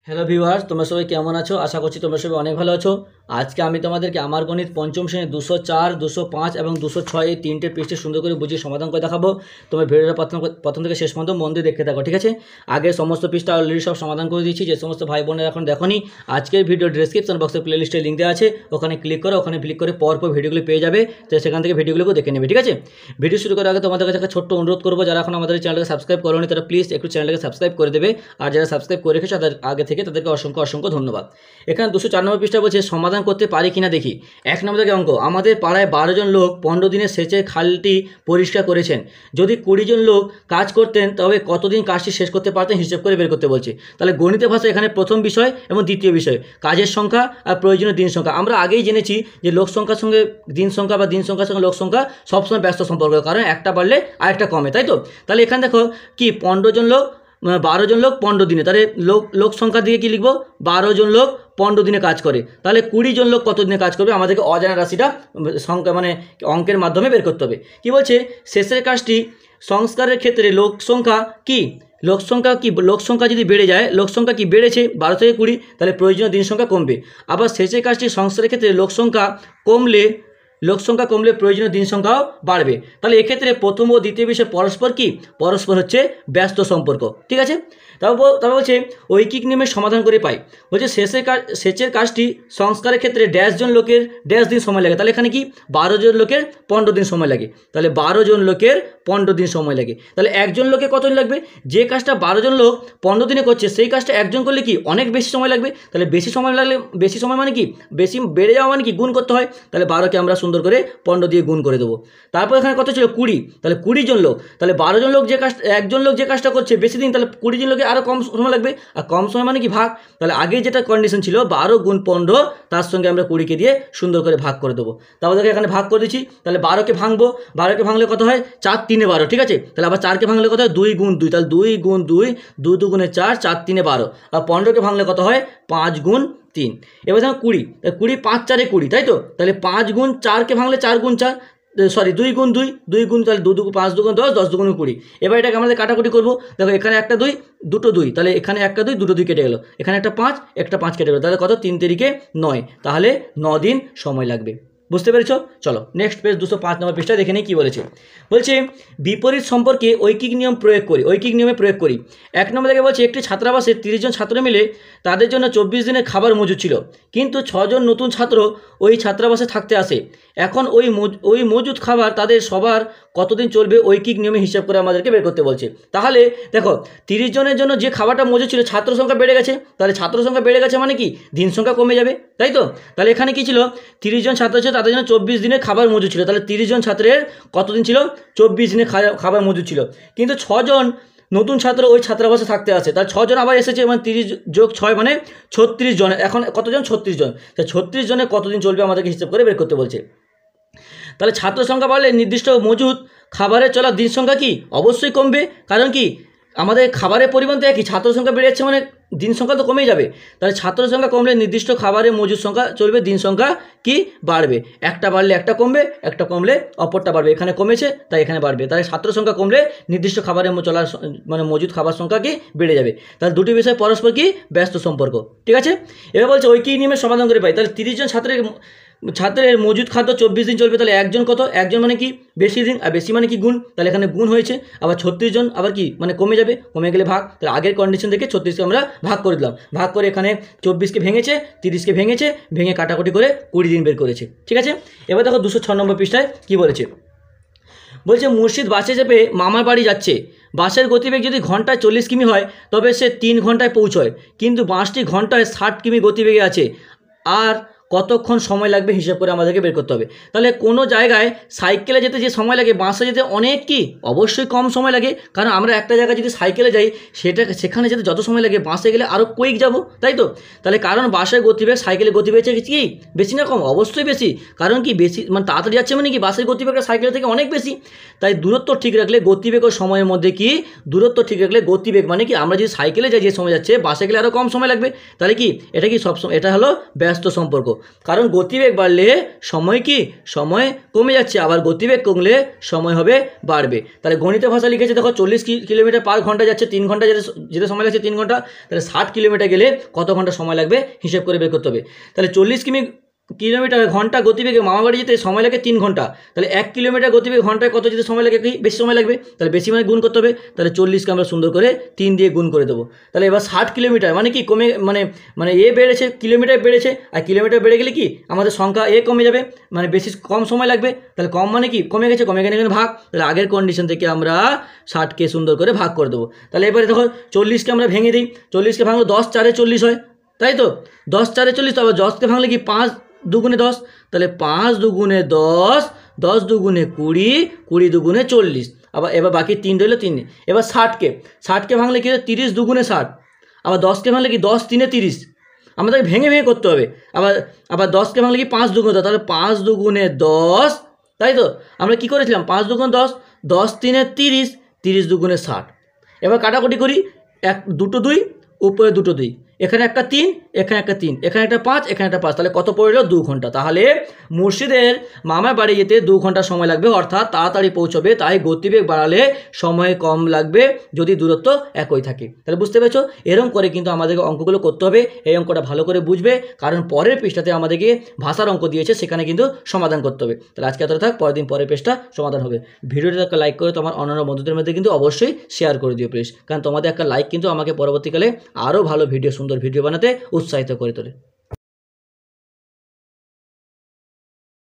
Hello viewers, তোমরা সবাই কেমন আছো? আশা করছি তোমরা সবাই অনেক ভালো আছো। আজকে আমি তোমাদেরকে আমার গণিত পঞ্চম শ্রেণীর 204, 205 এবং 206 এই তিনটে পৃষ্ঠে সুন্দর করে বুঝিয়ে সমাধান করে দেখাবো। তোমরা ভিডিওটা প্রথম থেকে শেষ পর্যন্ত মন দিয়ে দেখতে থাকো, ঠিক আছে? আগে সমস্ত পৃষ্ঠা অলরেডি সব সমাধান করে দিয়েছি। যে সমস্ত ভাই বোনেরা এখন দেখোনি, আজকের ভিডিও ডেসক্রিপশন বক্সে প্লেলিস্টের লিঙ্ক দেওয়া আছে, ওখানে ক্লিক করো। ওখানে ক্লিক করে পরপর ভিডিওগুলো পেয়ে যাবে, তো সেখান থেকে ভিডিওগুলোকে দেখে নেবে, ঠিক আছে? ভিডিও শুরু করার আগে তোমাদের কাছে একটা ছোট্ট অনুরোধ করবো, যারা এখন আমাদের চ্যানেলকে সাবস্ক্রাইব করোনি তারা প্লিজ একটু চ্যানেলকে সাবস্ক্রাইব করে দেবে। আর যারা সাবস্ক্রাইব করে রেখেছে তাদের আগে থেকে তাদেরকে অসংখ্য অসংখ্য ধন্যবাদ। এখানে 204 নম্বর পৃষ্ঠা বলছে সমাধান করতে পারি কিনা দেখি। 1 নম্বর থেকে অঙ্ক, আমাদের পাড়ায় 12 জন লোক 15 দিনে সেচের খালটি পরিষ্কার করেছেন। যদি 20 জন লোক কাজ করতেন তবে কতদিন কাজটি শেষ করতে পারতেন হিসেব করে বের করতে বলছে। তাহলে গণিতের ভাষা এখানে প্রথম বিষয় এবং দ্বিতীয় বিষয় কাজের সংখ্যা আর প্রয়োজনীয় দিন সংখ্যা। আমরা আগেই জেনেছি যে লোক সংখ্যার সঙ্গে দিন সংখ্যা বা দিন সংখ্যার সঙ্গে লোক সংখ্যা সবসময় ব্যস্ত সম্পর্ক, কারণ একটা বাড়লে আরেকটা কমে, তাই তো? তাহলে এখানে দেখো কি 15 জন লোক 12 জন লোক 15 দিনে, তাহলে লোক সংখ্যা দিয়ে কি লিখবো? 12 জন লোক 15 দিনে কাজ করে। তাহলে 20 জন লোক কত দিনে কাজ করবে? আমাদেরকে অজানা রাশিটা সংখ্যা মানে অঙ্কের মাধ্যমে বের করতে হবে। কি বলছে? শেষের কাজটি সংস্কারের ক্ষেত্রে লোক সংখ্যা কি? লোক সংখ্যা যদি বেড়ে যায়, লোক সংখ্যা কি বেড়েছে 12 থেকে 20, তাহলে প্রয়োজনীয় দিন সংখ্যা কমবে। আবার শেষের কাজটি সংস্কারের ক্ষেত্রে লোক সংখ্যা কমলে প্রয়োজনীয় দিন সংখ্যাও বাড়বে। তাহলে এক্ষেত্রে প্রথম ও দ্বিতীয় বিষয় পরস্পর হচ্ছে ব্যস্ত সম্পর্ক, ঠিক আছে? তারপর বলছে ঐকিক নিয়মের সমাধান করে পাই। বলছে সেচের কাজটি সংস্কারের ক্ষেত্রে ড্যাশ জন লোকের ড্যাশ দিন সময় লাগে। তাহলে এখানে কি 12 জন লোকের 15 দিন সময় লাগে। তাহলে 12 জন লোকের 15 দিন সময় লাগে। তাহলে একজন লোকের কত দিন লাগবে? যে কাজটা 12 জন লোক 15 দিনে করছে সেই কাজটা একজন করলে কি অনেক বেশি সময় লাগবে। তাহলে বেশি সময় মানে কি বেশি বেড়ে যাওয়া মানে কি গুণ করতে হয়। তাহলে 12কে আমরা সুন্দর করে 15 দিয়ে গুণ করে দেবো। তারপর এখানে কত ছিল? 20। তাহলে 20 জন লোক, তাহলে 12 জন লোক একজন লোক যে কাজটা করছে বেশি দিন, তাহলে 20 জন লোকে আরও কম সময় লাগবে। আর কম সময় মানে কি ভাগ। তাহলে আগে যেটা কন্ডিশন ছিল 12 গুণ 15, তার সঙ্গে আমরা 20কে দিয়ে সুন্দর করে ভাগ করে দেবো। তারপর দেখে এখানে ভাগ করে দিচ্ছি। তাহলে 12কে ভাঙবো, 12কে ভাঙলে কত হয়? 4 3 12, ঠিক আছে? তাহলে আবার 4কে ভাঙলে কত হয়? 2 গুণ 2, তাহলে 2 গুণ 2, 2 2 গুণে 4, 4 3 12। আর 15কে ভাঙলে কত হয়? 5 গুণ 3। এবার দেখো 20, 20 5 4 20, তাই তো? তাহলে 5 গুণ 4কে ভাঙলে 4 গুণ 4, সরি 2 গুণ 2, 2 গুণ, তাহলে 2 2 5 2 গুণ 10, 10 2 গুণ 20। এবার এটাকে আমাদের কাটাকুটি করবো। দেখো এখানে একটা 2, দুটো 2, তাহলে এখানে একটা 2, দুটো 2 কেটে গেলো। এখানে একটা 5, একটা 5 কেটে গেলো। তাহলে কত? 3 তারিখে 9, তাহলে 9 দিন সময় লাগবে। বুঝতে পেরেছ? চলো নেক্সট পেজ 205 নম্বর পেজটা দেখে নিই কী বলেছে। বলছে বিপরীত সম্পর্কে ঐকিক নিয়মে প্রয়োগ করি। 1 নম্বর থেকে বলছে একটি ছাত্রাবাসে 30 জন ছাত্র মিলে তাদের জন্য 24 দিনের খাবার মজুদ ছিল, কিন্তু 6 জন নতুন ছাত্র ওই ছাত্রাবাসে থাকতে আসে। এখন ওই মজুদ খাবার তাদের সবার কতদিন চলবে ঐকিক নিয়মে হিসাব করে আমাদেরকে বের করতে বলছে। তাহলে দেখো 30 জনের জন্য যে খাবারটা মজুদ ছিল, ছাত্র সংখ্যা বেড়ে গেছে। তাহলে ছাত্র সংখ্যা বেড়ে গেছে মানে কি দিন সংখ্যা কমে যাবে, তাই তো? তাহলে এখানে কি ছিল? 30 জন ছাত্র ছিল, তাদের জন্য 24 দিনের খাবার মজুদ ছিল। তাহলে 30 জন ছাত্রের কতদিন ছিল? 24 দিনের খাবার মজুদ ছিল। কিন্তু 6 জন নতুন ছাত্র ওই ছাত্রাবাসে থাকতে আসে। তার 6 জন আবার এসেছে, মানে 30 যোগ 6 মানে 36 জন। এখন কতজন? 36 জন। তাই 36 জনের কতদিন চলবে আমাদেরকে হিসাব করে বের করতে বলছে। তাহলে ছাত্র সংখ্যা বাড়লে নির্দিষ্ট মজুদ খাবারের চলার দিন সংখ্যা কি অবশ্যই কমবে, কারণ কি আমাদের খাবারের পরিমাণ তো একই, ছাত্র সংখ্যা বেড়ে যাচ্ছে মানে দিন সংখ্যা তো কমেই যাবে। তাহলে ছাত্র সংখ্যা কমলে নির্দিষ্ট খাবারের মজুদ সংখ্যা চলবে, দিন সংখ্যা কি বাড়বে। একটা বাড়লে একটা কমবে, একটা কমলে অপরটা বাড়বে। এখানে কমেছে তাই এখানে বাড়বে। তাহলে ছাত্র সংখ্যা কমলে নির্দিষ্ট খাবারের চলার মানে মজুদ খাবার সংখ্যা কি বেড়ে যাবে। তাহলে দুটি বিষয় পরস্পর কি ব্যস্ত সম্পর্ক, ঠিক আছে? এবার বলছে ঐকিক নিয়মের সমাধান করে পাই। তাহলে 30 জন ছাত্রের মজুদ খাদ্য 24 দিন চলবে। তাহলে একজন কত? একজন মানে কি বেশি দিন, আর বেশি মানে কি গুণ। তাহলে এখানে গুণ হয়েছে। আবার 36 জন আবার কি মানে কমে যাবে, কমে গেলে ভাগ। তাহলে আগের কন্ডিশন থেকে 36কে আমরা ভাগ করে দিলাম। ভাগ করে এখানে 24কে ভেঙেছে, 30কে ভেঙে কাটাকুটি করে 20 দিন বের করেছে, ঠিক আছে? এবার দেখো 206 নম্বর পৃষ্ঠায় কী বলেছে। বলছে মুর্শিদ বাসে চেপে মামার বাড়ি যাচ্ছে। বাসের গতিবেগ যদি ঘন্টায় 40 কিমি হয় তবে সে 3 ঘন্টায় পৌঁছয়, কিন্তু বাসটি ঘন্টায় 60 কিমি গতিবেগে আছে। আর কতক্ষণ সময় লাগবে হিসাব করে আমাদেরকে বের করতে হবে। তাহলে কোনো জায়গায় সাইকেলে যেতে যে সময় লাগে বাসে যেতে অনেক কি অবশ্যই কম সময় লাগে, কারণ আমরা একটা জায়গায় যদি সাইকেলে যাই সেখানে যেতে যত সময় লাগে বাসে গেলে আরও কুইক যাব, তাই তো? তাহলে কারণ বাসের গতিবেগ সাইকেলের গতিবেগ কি বেশি না কম? অবশ্যই বেশি। কারণ কি বেশি মানে তাড়াতাড়ি যাচ্ছে মানে কি বাসের গতিবেগটা সাইকেলের থেকে অনেক বেশি। তাই দূরত্ব ঠিক রাখলে গতিবেগ ও সময়ের মধ্যে কি দূরত্ব ঠিক রাখলে গতিবেগ মানে কি আমরা যদি সাইকেলে যাই যে সময় যাচ্ছে বাসে গেলে আরও কম সময় লাগবে। তাহলে কি এটা কি সবসময় এটা হলো ব্যস্ত সম্পর্ক। কারণ গতিবেগ বাড়লে সময় কি সময় কমে যাচ্ছে, আবার গতিবেগ কমলে সময় হবে বাড়বে। তাহলে গণিতের ভাষা লিখেছে দেখো 40 কিলোমিটার পার ঘন্টা যাচ্ছে, 3 ঘন্টা যেতে সময় লাগছে 3 ঘন্টা, তাহলে 60 কিলোমিটার গেলে কত ঘন্টা সময় লাগবে হিসেব করে বের করতে হবে। তাহলে 40 কিলোমিটার ঘন্টা গতিবেগে মামাবাড়ি যেতে সময় লাগে 3 ঘন্টা, তাহলে 1 কিলোমিটার গতিবেগ ঘন্টায় কত যেতে সময় লাগে, কি বেশি সময় লাগবে, তাহলে বেশি মানে গুণ করতে হবে। তাহলে 40কে আমরা সুন্দর করে 3 দিয়ে গুণ করে দেবো। তাহলে এবার 60 কিলোমিটার মানে কি কমে মানে এ বেড়েছে, কিলোমিটার বেড়েছে, আর কিলোমিটার বেড়ে গেলে কি আমাদের সংখ্যা এ কমে যাবে, মানে বেশি কম সময় লাগবে। তাহলে কম মানে কি কমে গেছে, কমে গেলে এখানে ভাগ, তাহলে আগের কন্ডিশন থেকে আমরা 60কে সুন্দর করে ভাগ করে দেবো। তাহলে এবারে দেখো 40কে আমরা ভেঙে দিই, 40কে ভাঙলে 10 4 40 হয়, তাই তো 10 4 40। তো আবার 10কে ভাঙলে কি 5 দুগুণে 10, তাহলে 5 দুগুণে 10, 10 দুগুণে 20, 20 দুগুণে 40। এবার বাকি 3 রইল 3। এবার 60কে ভাঙলে কি 30 দুগুণে 60, আবার 10কে ভাঙলে কি 10 3 30, আমাদের ভেঙে ভেঙে করতে হবে। আবার 10কে ভাঙলে কি 5 দুগুণে 10, তাহলে 5 দুগুণে 10, তাই তো আমরা কি করেছিলাম 5 দুগুণে 10, 10 3 30, 30 দুগুণে 60। এবার কাটাকুটি করি, 2 2, উপরে 2 2, এখানে একটা 3, এখানে একটা 3, এখানে একটা 5, এখানে একটা 5, তাহলে কত পড়লো 2 ঘন্টা। তাহলে মুর্শিদের মামার বাড়ি যেতে 2 ঘন্টা সময় লাগবে, অর্থাৎ তাড়াতাড়ি পৌঁছবে। তাই গতিবেগ বাড়ালে সময় কম লাগবে যদি দূরত্ব একই থাকে। তাহলে বুঝতে পেরেছো, এরকম করে কিন্তু আমাদেরকে অঙ্কগুলো করতে হবে। এই অঙ্কটা ভালো করে বুঝবে, কারণ পরের পৃষ্ঠাতে আমাদেরকে ভাষার অঙ্ক দিয়েছে, সেখানে কিন্তু সমাধান করতে হবে। তাহলে আজকে এতটা থাক, পরের দিন পরের পৃষ্ঠা সমাধান হবে। ভিডিওটা একটা লাইক করে তোমার অন্যান্য বন্ধুদের মধ্যে কিন্তু অবশ্যই শেয়ার করে দিও প্লিজ, কারণ তোমাদের একটা লাইক কিন্তু আমাকে পরবর্তীকালে আরও ভালো ভিডিও, সুন্দর ভিডিও বানাতে উৎসাহিত করে তোলে।